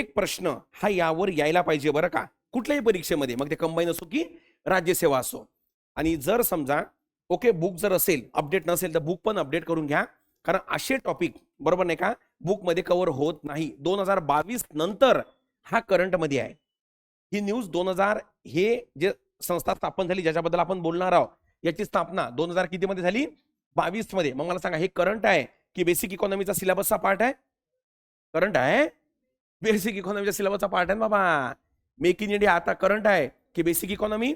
एक प्रश्न हा यावर यायला पाहिजे बरं का, कुठल्याही परीक्षेमध्ये, मग ते कंबाईन असो की राज्यसेवा असो. आणि जर समजा ओके बुक जर असेल अपडेट नसेल तर बुक पण अपडेट करून घ्या, कारण असे टॉपिक बरोबर नाही का बुकमध्ये कव्हर होत नाही. 2022 नंतर हा करंटमध्ये आहे. ही न्यूज 2000 हे जे संस्था स्थापन झाली ज्याच्याबद्दल आपण बोलणार आहोत याची स्थापना 2000 किती मध्ये झाली? 22 मध्ये. मग मला सांगा हे करंट आहे की बेसिक इकॉनॉमीचा सिलेबसचा पार्ट आहे? करंट आहे. बेसिक इकॉनॉमीच्या सिलेबसचा पार्ट आहे ना बाबा. मेक इन इंडिया आता करंट आहे की बेसिक इकॉनॉमी?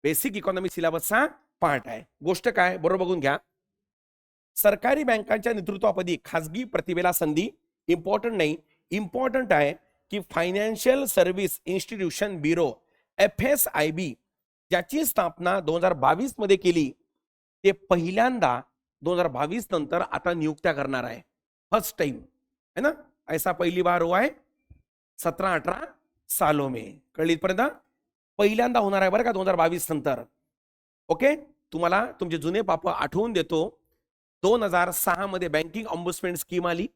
बेसिक इकॉनॉमी सिलेबसचा पार्ट आहे. गोष्ट काय बरोबर बघून घ्या. सरकारी बँकांच्या नेतृत्वापदी खासगी प्रतिभेला संधी इम्पॉर्टंट नाही, इम्पॉर्टंट आहे की financial service institution bureau FSIB ज्याची स्थापना 2022 मध्ये केली ते पहिल्यांदा 2022 नंतर आता नियुक्त्या करणार आहे. फर्स्ट टाइम है ना. ऐसा पहिली बार हुआ है 17-18 सालों में. कळली इथपर्यंत? पहिल्यांदा होणार आहे बरं का 2022 नंतर. ओके. तुम्हाला तुमचे जुने पाप आठवून देतो. 2006 मध्ये बँकिंग ऑम्बुड्समॅन स्कीम आली.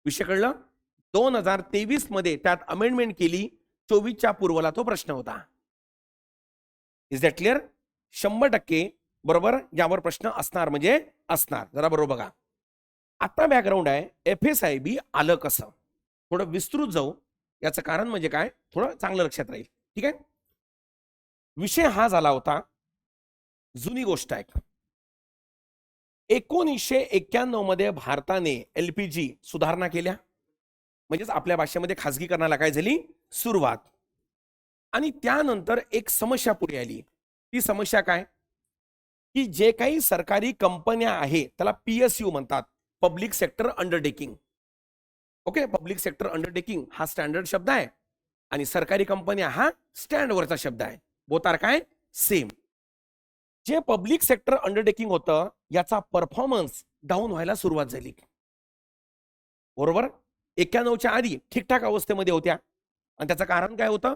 विषय कळलं? 2023 मध्ये त्यात अमेंडमेंट केली. 24च्या पूर्वला तो प्रश्न होता. Is that clear? 100% बरोबर यावर प्रश्न असणार म्हणजे असणार. जरा बरोबर बघा. आता बॅकग्राऊंड आहे FSIB आलं कसं, थोडं विस्तृत जाऊ. याचं कारण म्हणजे काय थोडं चांगलं लक्षात राहील. ठीक आहे. विषय हा झाला होता, जुनी गोष्ट आहे. 1991 मध्ये भारताने LPG सुधारणा केल्या, म्हणजेच आपल्या भाषेमध्ये खासगीकरणाला काय झाली सुरुवात. आणि त्यानंतर एक समस्या पुढे आली. ती समस्या काय की जे काही सरकारी कंपन्या आहेत त्याला PSU म्हणतात, public sector undertaking. Okay. Public sector undertaking हा स्टँडर्ड शब्द आहे आणि सरकारी कंपन्या हा स्टँडवरचा शब्द आहे. बोथ आर काय सेम. जे पब्लिक सेक्टर अंडरटेकिंग होतं याचा परफॉर्मन्स डाऊन व्हायला सुरुवात झाली. बरोबर. 91च्या आधी ठीकठाक अवस्थेमध्ये होत्या आणि त्याचं कारण काय होतं?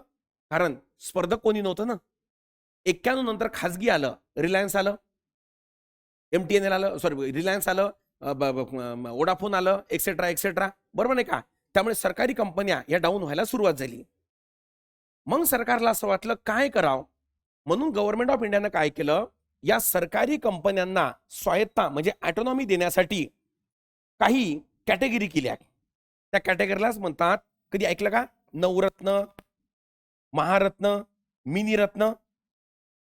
कारण स्पर्धक कोणी नव्हतं ना. 91 नंतर खासगी आलं, रिलायन्स आलं, MTNL आलं, सॉरी रिलायन्स आलं, वोडाफोन आलं, एक्सेट्रा एक्सेट्रा. बरोबर नाही का. त्यामुळे सरकारी कंपन्या या डाऊन व्हायला सुरुवात झाली. मग सरकारला असं वाटलं काय करावं, म्हणून गव्हर्नमेंट ऑफ इंडियानं काय केलं, या सरकारी कंपन्यांना स्वायत्ता म्हणजे ऑटोनॉमी देण्यासाठी काही कॅटेगरी केल्या. त्या कॅटेगरीलाच म्हणतात, कधी ऐकलं का, नवरत्न, महारत्न, मिनीरत्न.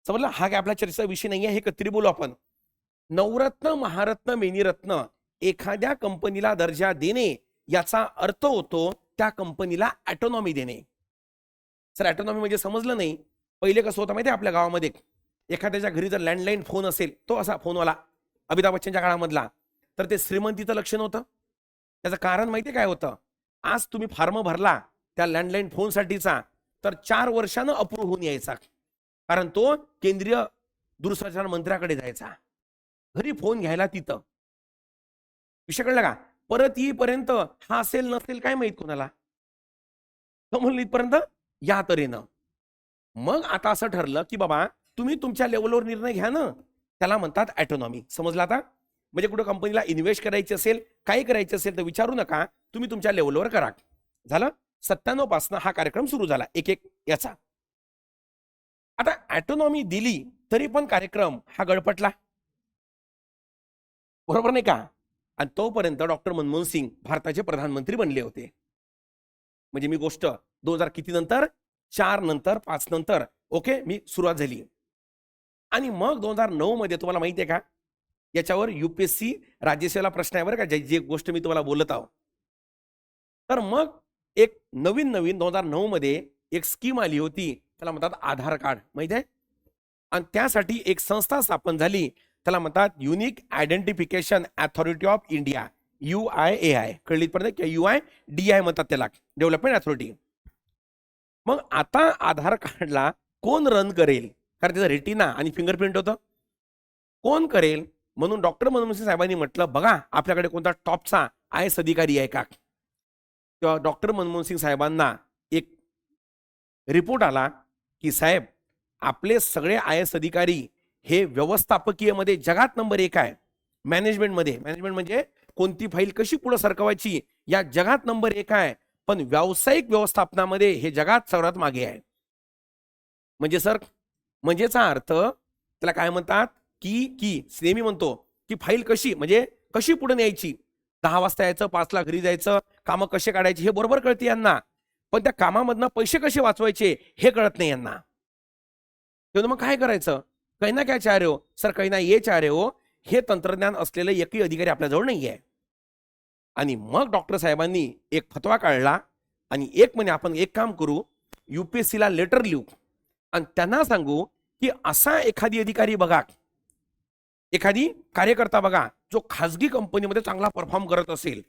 समजलं? हा काय आपला चर्चेचा विषय नाही आहे, हे कधी बोलू आपण. नवरत्न, महारत्न, मिनीरत्न एखाद्या कंपनीला दर्जा देणे याचा अर्थ होतो त्या कंपनीला ऑटोनॉमी देणे. सर ऑटोनॉमी म्हणजे समजलं नाही. पहिले कसं होतं माहिती आहे आपल्या गावामध्ये, एखाद्याच्या घरी जर लँडलाईन फोन असेल, तो असा फोनवाला अमिताभ बच्चनच्या काळामधला, तर ते श्रीमंतीचं लक्षण होतं. त्याचं कारण माहिती काय होतं? आज तुम्ही फॉर्म भरला त्या लँडलाईन फोनसाठीचा तर 4 वर्षानं अप्रूव्ह होऊन यायचा, कारण तो केंद्रीय दूरसंचार मंत्र्याकडे जायचा. घरी फोन घ्यायला तिथं. विषय कळला का? परत येईपर्यंत हा असेल नसेल काय माहित कोणाला. म्हणून इथपर्यंत या तऱ्हेनं. मग आता असं ठरलं की बाबा तुम्ही तुमच्या लेवलवर निर्णय घ्या ना, त्याला म्हणतात ऑटोनॉमी. समजलं आता? म्हणजे कुठं कंपनीला इन्व्हेस्ट करायची असेल, काही करायचं असेल तर विचारू नका, तुम्ही तुमच्या लेवलवर करा. झालं? 97 पासून हा कार्यक्रम सुरू झाला एक एक याचा. आता ऑटोनॉमी दिली तरी पण कार्यक्रम हा गडपटला. बरोबर नाही का? आणि तोपर्यंत डॉक्टर मनमोहन सिंग भारताचे प्रधानमंत्री बनले होते. म्हणजे मी गोष्ट 2000 किती नंतर, 4 नंतर, 5 नंतर ओके मी सुरुवात झाली. आणि मग 2009 मध्ये तुम्हाला माहिती आहे का, याच्यावर UPSC राज्यसेवेला प्रश्न आहे बरं का, जे गोष्ट मी तुम्हाला बोलत आहो. तर मग एक नवीन 2009 मध्ये एक स्कीम आली होती, त्याला म्हणतात आधार कार्ड. माहिती आहे? आणि त्यासाठी एक संस्था स्थापन झाली, त्याला म्हणतात unique identification authority of India, UIAI. कळली पर्यंत UIDAI म्हणतात त्याला, डेव्हलपमेंट अथॉरिटी. मग आता आधार कार्डला कोण रन करेल, कारण त्याचं रेटिना आणि फिंगरप्रिंट होतं, कोण करेल? म्हणून डॉक्टर मनमोहन सिंग साहेबांनी म्हटलं बघा आपल्याकडे कोणता टॉपचा IAS अधिकारी आहे का. तेव्हा डॉक्टर मनमोहन सिंग साहेबांना एक रिपोर्ट आला की साहेब आपले सगळे IAS अधिकारी हे व्यवस्थापकीय मध्ये जगात नंबर 1 आहे. मॅनेजमेंट मध्ये, मॅनेजमेंट म्हणजे कोणती फाईल कशी पुढे सरकवायची या जगात नंबर 1 आहे. पण व्यावसायिक व्यवस्थापनामध्ये हे जगात सर्वात मागे आहे. म्हणजे सर, म्हणजेचा अर्थ त्याला काय म्हणतात की नेहमी म्हणतो की फाईल कशी म्हणजे कशी पुढे न्यायची, 10 वाजता यायचं, 5ला घरी जायचं, कामं कसे काढायचे हे बरोबर कळते यांना, पण त्या कामामधनं पैसे कसे वाचवायचे हे कळत नाही यांना. तेव्हा मग काय करायचं, काही ना काय चाह रहे हो सर, काही ना ये चाह रहे हो, हे तंत्रज्ञान असलेलं एकही अधिकारी आपल्याजवळ नाही आहे. आणि मग डॉक्टर साहेबांनी एक फतवा काढला आणि एक म्हणे आपण एक काम करू, UPSCला लेटर लिहू आणि त्यांना सांगू की असा एखादी अधिकारी बघा, एखादी कार्यकर्ता बघा जो खाजगी कंपनीमध्ये चांगला परफॉर्म करत असेल,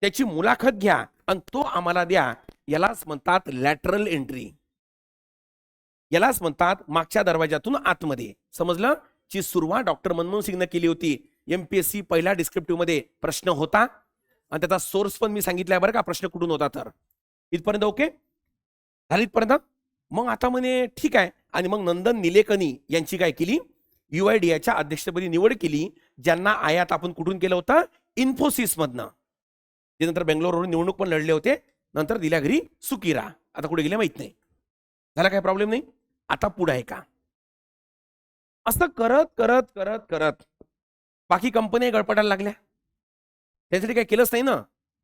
त्याची मुलाखत घ्या आणि तो आम्हाला द्या. यालाच म्हणतात लॅटरल एंट्री, यालाच म्हणतात मागच्या दरवाजातून आतमध्ये. समजलं? ची सुरुवात डॉक्टर मनमोहन सिंगने केली होती. MPSC पहिल्या डिस्क्रिप्टिव्ह मध्ये प्रश्न होता आणि त्याचा सोर्स पण मी सांगितलाय बरं का, प्रश्न कुठून होता तर. इथपर्यंत ओके झाली? इथपर्यंत मग आता म्हणे ठीक आहे. आणि मग नंदन निलेकनी यांची काय केली, UIDAIच्या अध्यक्षपदी निवड केली, ज्यांना आयात आपण कुठून केलं होतं, इन्फोसिस मधनं. ते नंतर बेंगलोरवरून निवडणूक पण लढले होते, नंतर दिल्या घरी सुकिरा. आता कुठे गेले माहित नाही. झाला काय प्रॉब्लेम नाही. आता पुढे आहे का, असं करत करत करत करत बाकी कंपन्या गडपटायला लागल्या. त्यासाठी काही केलंच नाही ना.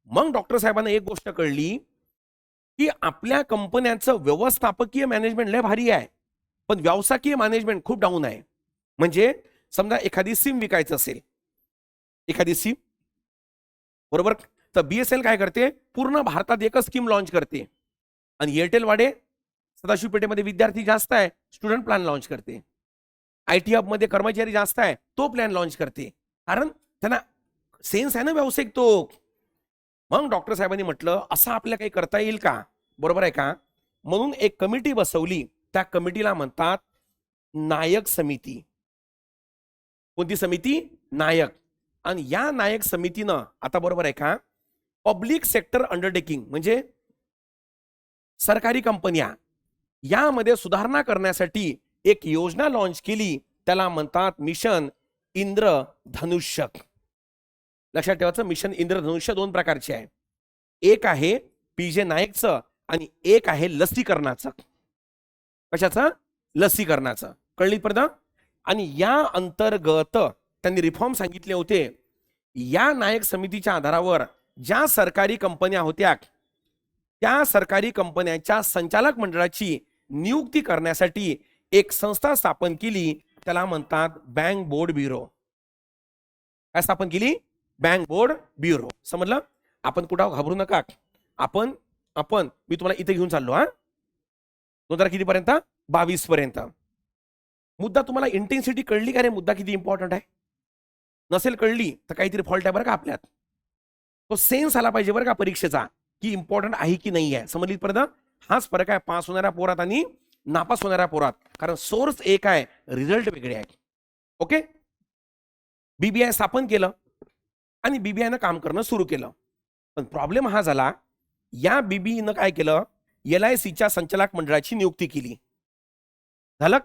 मग डॉक्टर साहेबांना एक गोष्ट कळली की आपल्या कंपन्यांचं व्यवस्थापकीय मॅनेजमेंट लय भारी आहे, पण व्यावसायिक मॅनेजमेंट खूप डाऊन आहे. म्हणजे समजा एखादी सिम विकायचं असेल, एखादी सिम बरोबर, तर BSNL काय करते, पूर्ण भारतात एकच स्कीम लॉन्च करते आणि एअरटेल वाडे सदाशिव पेठेमध्ये विद्यार्थी जास्त आहे, स्टुडंट प्लॅन लॉन्च करते. IT हब मध्ये कर्मचारी जास्त आहे, तो प्लॅन लॉन्च करते, कारण त्यांना सेन्स आहे ना व्यावसायिक तो. मग डॉक्टर साहेबांनी म्हटलं असं आपल्याला काही करता येईल का, बरोबर आहे का, म्हणून एक कमिटी बसवली. त्या कमिटीला म्हणतात नायक समिती. कोणती समिती? नायक. आणि या नायक समितीनं आता बरोबर आहे का, पब्लिक सेक्टर अंडरटेकिंग म्हणजे सरकारी कंपन्या यामध्ये सुधारणा करण्यासाठी एक योजना लॉन्च केली, त्याला म्हणतात मिशन इंद्रधनुष्य. लक्षात ठेवायचं, मिशन इंद्रधनुष्य दोन प्रकारचे आहे. एक आहे PJ नायकचं आणि एक आहे लसीकरणाचं. कशाचं? लसीकरणाचं. कळली पडदा? आणि या अंतर्गत त्यांनी रिफॉर्म सांगितले होते. या नायक समितीच्या आधारावर ज्या सरकारी कंपन्या होत्या त्या सरकारी कंपन्यांच्या संचालक मंडळाची नियुक्ती करण्यासाठी एक संस्था स्थापन केली, त्याला म्हणतात बँक बोर्ड ब्युरो. काय स्थापन केली? Bank board bureau. समजलं? आपण कुठं घाबरू नका. आपण मी तुम्हाला इथे घेऊन चाललो हा 2000 किती पर्यंत? 22 पर्यंत. मुद्दा तुम्हाला इंटेन्सिटी कळली का रे? मुद्दा किती इम्पॉर्टंट आहे. नसेल कळली तर काहीतरी फॉल्ट आहे बरं का आपल्यात. तो सेन्स आला पाहिजे बरं का परीक्षेचा, की इम्पॉर्टंट आहे की नाही आहे. समजली पर्यंत? हाच फरक आहे पास होणाऱ्या पोरात आणि नापास होणाऱ्या पोरात, कारण सोर्स एक आहे, रिझल्ट वेगळे आहे. ओके. BBI स्थापन केलं आणि BBIनं काम करणं सुरू केलं. पण प्रॉब्लेम हा झाला, या BBIनं काय केलं, LICच्या संचालक मंडळाची नियुक्ती केली. झालं?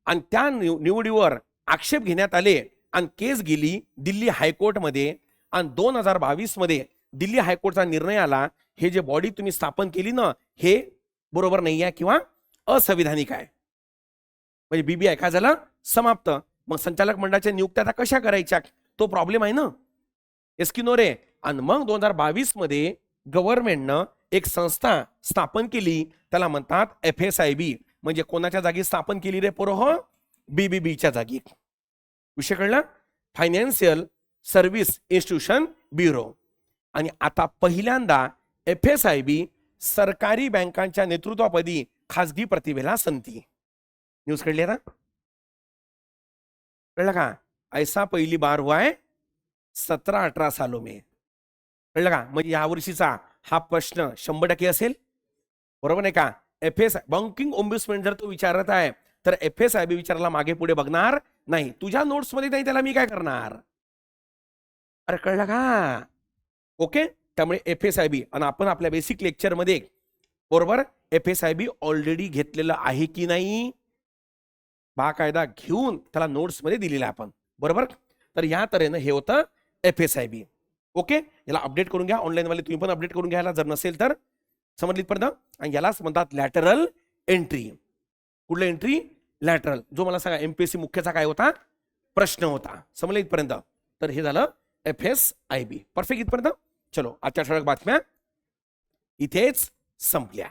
आणि त्या निवडीवर आक्षेप घेण्यात आले आणि केस गेली दिल्ली हायकोर्टमध्ये. आणि 2022 मध्ये दिल्ली हायकोर्टचा निर्णय आला, हे जे बॉडी तुम्ही स्थापन केली ना, हे बरोबर नाही आहे किंवा असंविधानिक आहे. म्हणजे BBI काय झालं? समाप्त. मग संचालक मंडळाच्या नियुक्त्या आता कशा करायच्या, तो प्रॉब्लेम आहे ना. एस्किनोरे. आणि मग 2022 मध्ये गव्हर्नमेंटनं एक संस्था स्थापन केली, त्याला म्हणतात FSIB. म्हणजे कोणाच्या जागी स्थापन केली रे पोरं? BBBच्या जागी. विषय कळला? Financial service institution bureau. आणि आता पहिल्यांदा FSIB सरकारी बँकांच्या नेतृत्वापदी खासगी प्रतिभेला संधी. न्यूज कळली आता? कळलं का? ऐसा पहिली बार हुआ है 17-18 सालों में. कळलं का? म्हणजे या वर्षीचा हा प्रश्न 100% असेल, बरोबर नाही का? बँकिंग ओम्बुड्समॅन जर तो विचारत आहे तर FSIB विचारायला मागे पुढे बघणार नाही. तुझ्या नोट्स मध्ये नाही, त्याला मी काय करणार? अरे कळलं का? ओके. त्यामुळे FSIB आणि आपण आपल्या बेसिक लेक्चर मध्ये बरोबर FSIB ऑलरेडी घेतलेलं आहे की नाही, बाकायदा घेऊन त्याला नोट्स मध्ये दिलेला आपण, बरोबर. तर या तऱ्हेनं हे होतं FSIB. ओके. याला अपडेट करून घ्या ऑनलाईन वाले, तुम्ही पण अपडेट करून घ्यायला, जर नसेल तर समजली इथपर्यंत? आणि यालाच म्हणतात लॅटरल एंट्री. कुठलं एंट्री? लॅटरल. जो मला सांगा एमपीएससी मुख्यचा काय होता? प्रश्न होता. समजलं इथपर्यंत? तर हे झालं FSIB. परफेक्ट इथपर्यंत? चलो, आजच्या ठळक बातम्या इथेच संपल्या.